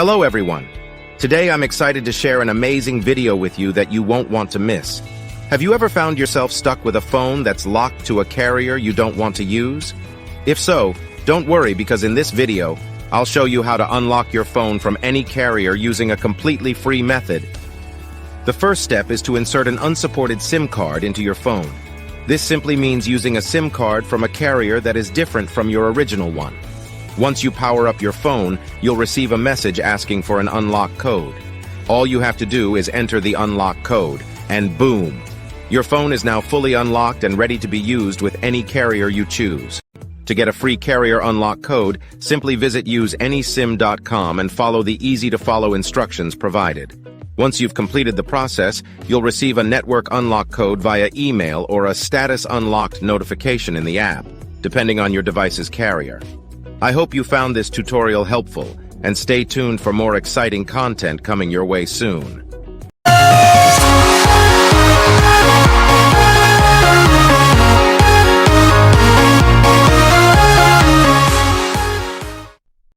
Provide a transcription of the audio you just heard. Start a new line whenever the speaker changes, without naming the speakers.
Hello everyone. Today I'm excited to share an amazing video with you that you won't want to miss. Have you ever found yourself stuck with a phone that's locked to a carrier you don't want to use? If so, don't worry because in this video, I'll show you how to unlock your phone from any carrier using a completely free method. The first step is to insert an unsupported SIM card into your phone. This simply means using a SIM card from a carrier that is different from your original one. Once you power up your phone, you'll receive a message asking for an unlock code. All you have to do is enter the unlock code, and boom! Your phone is now fully unlocked and ready to be used with any carrier you choose. To get a free carrier unlock code, simply visit useanysim.com and follow the easy-to-follow instructions provided. Once you've completed the process, you'll receive a network unlock code via email or a status unlocked notification in the app, depending on your device's carrier. I hope you found this tutorial helpful, and stay tuned for more exciting content coming your way soon.